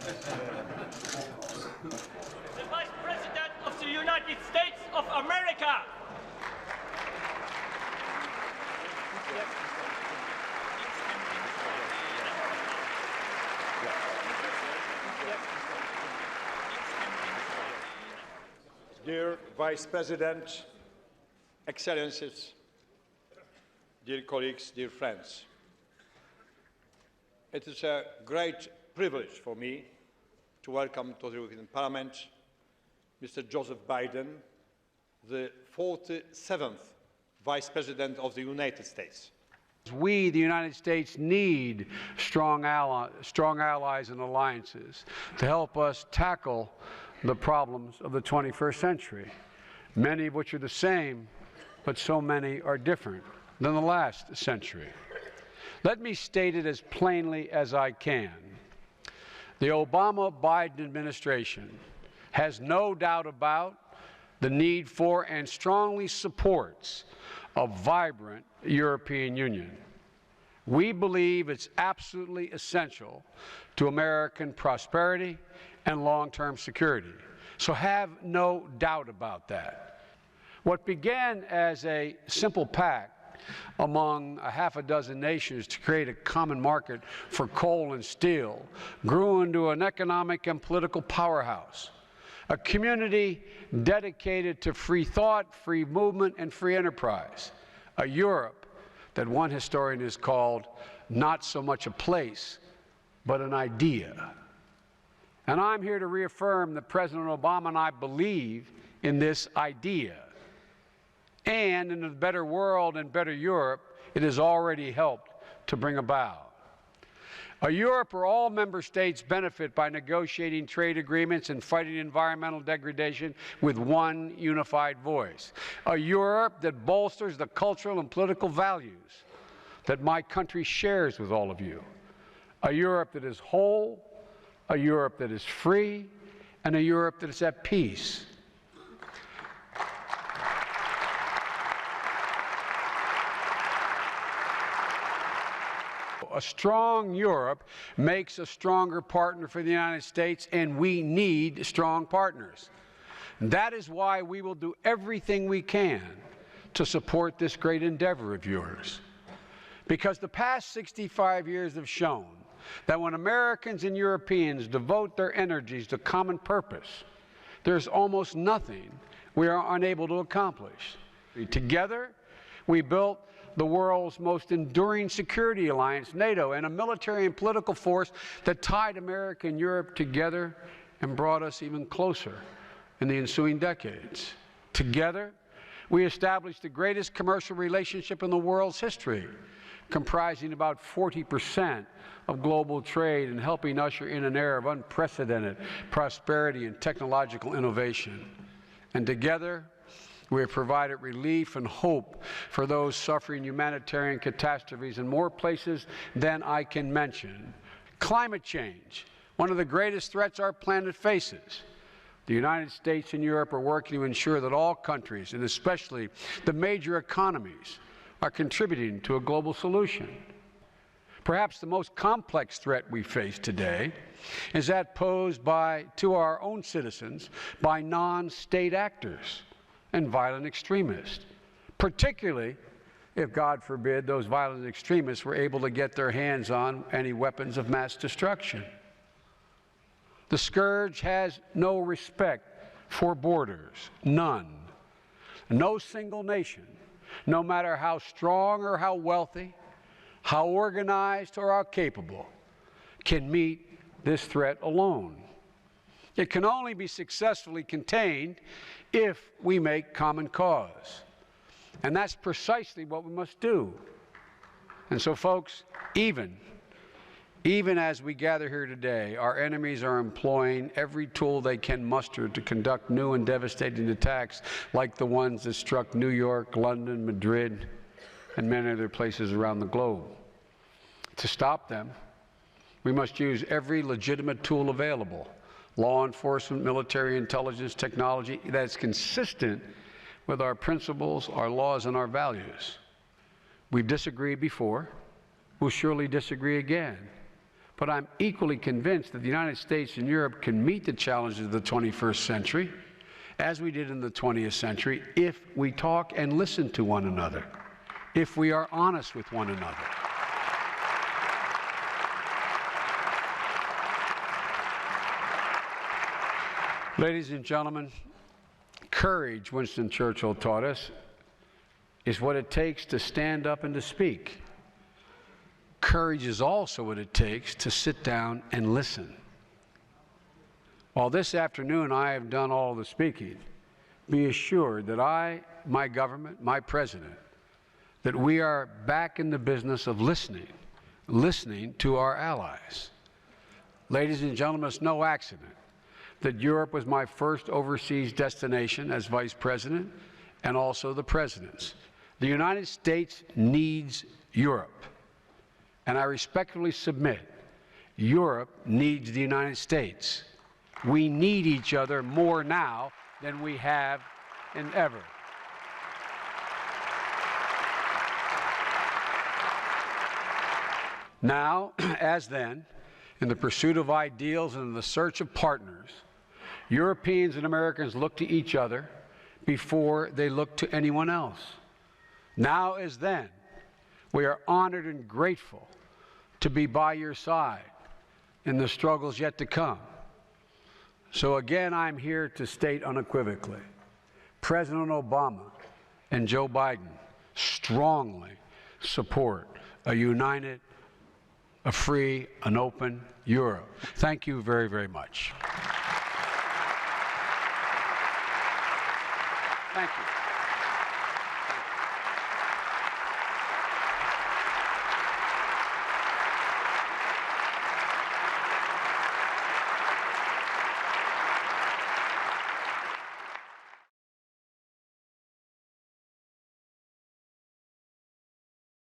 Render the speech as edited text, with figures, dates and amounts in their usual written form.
The Vice President of the United States of America. Dear Vice President, Excellencies, dear colleagues, dear friends, it is a great privilege for me to welcome to the European Parliament Mr. Joseph Biden, the 47th Vice President of the United States. We, the United States, need strong allies and alliances to help us tackle the problems of the 21st century, many of which are the same, but so many are different than the last century. Let me state it as plainly as I can. The Obama-Biden administration has no doubt about the need for and strongly supports a vibrant European Union. We believe it's absolutely essential to American prosperity and long-term security. So have no doubt about that. What began as a simple pact among a half a dozen nations to create a common market for coal and steel grew into an economic and political powerhouse, a community dedicated to free thought, free movement, and free enterprise, a Europe that one historian has called not so much a place, but an idea. And I'm here to reaffirm that President Obama and I believe in this idea. And in a better world and better Europe, it has already helped to bring about. A Europe where all member states benefit by negotiating trade agreements and fighting environmental degradation with one unified voice. A Europe that bolsters the cultural and political values that my country shares with all of you. A Europe that is whole, a Europe that is free, and a Europe that is at peace. A strong Europe makes a stronger partner for the United States, and we need strong partners. That is why we will do everything we can to support this great endeavor of yours. Because the past 65 years have shown that when Americans and Europeans devote their energies to common purpose, there's almost nothing we are unable to accomplish. Together, we built the world's most enduring security alliance, NATO, and a military and political force that tied America and Europe together and brought us even closer in the ensuing decades. Together, we established the greatest commercial relationship in the world's history, comprising about 40% of global trade and helping usher in an era of unprecedented prosperity and technological innovation. And together, we have provided relief and hope for those suffering humanitarian catastrophes in more places than I can mention. Climate change, one of the greatest threats our planet faces. The United States and Europe are working to ensure that all countries, and especially the major economies, are contributing to a global solution. Perhaps the most complex threat we face today is that posed to our own citizens by non-state actors and violent extremists, particularly if, God forbid, those violent extremists were able to get their hands on any weapons of mass destruction. The scourge has no respect for borders, none. No single nation, no matter how strong or how wealthy, how organized or how capable, can meet this threat alone. It can only be successfully contained if we make common cause. And that's precisely what we must do. And so, folks, even as we gather here today, our enemies are employing every tool they can muster to conduct new and devastating attacks like the ones that struck New York, London, Madrid, and many other places around the globe. To stop them, we must use every legitimate tool available, law enforcement, military intelligence, technology, that's consistent with our principles, our laws, and our values. We've disagreed before. We'll surely disagree again. But I'm equally convinced that the United States and Europe can meet the challenges of the 21st century, as we did in the 20th century, if we talk and listen to one another, if we are honest with one another. Ladies and gentlemen, courage, Winston Churchill taught us, is what it takes to stand up and to speak. Courage is also what it takes to sit down and listen. While this afternoon I have done all the speaking, be assured that I, my government, my president, that we are back in the business of listening to our allies. Ladies and gentlemen, it's no accident that Europe was my first overseas destination as vice president and also the president's. The United States needs Europe. And I respectfully submit, Europe needs the United States. We need each other more now than we have in ever. Now, as then, in the pursuit of ideals and in the search of partners, Europeans and Americans look to each other before they look to anyone else. Now as then, we are honored and grateful to be by your side in the struggles yet to come. So again, I'm here to state unequivocally, President Obama and Joe Biden strongly support a united, a free, an open Europe. Thank you very, very much. Thank you.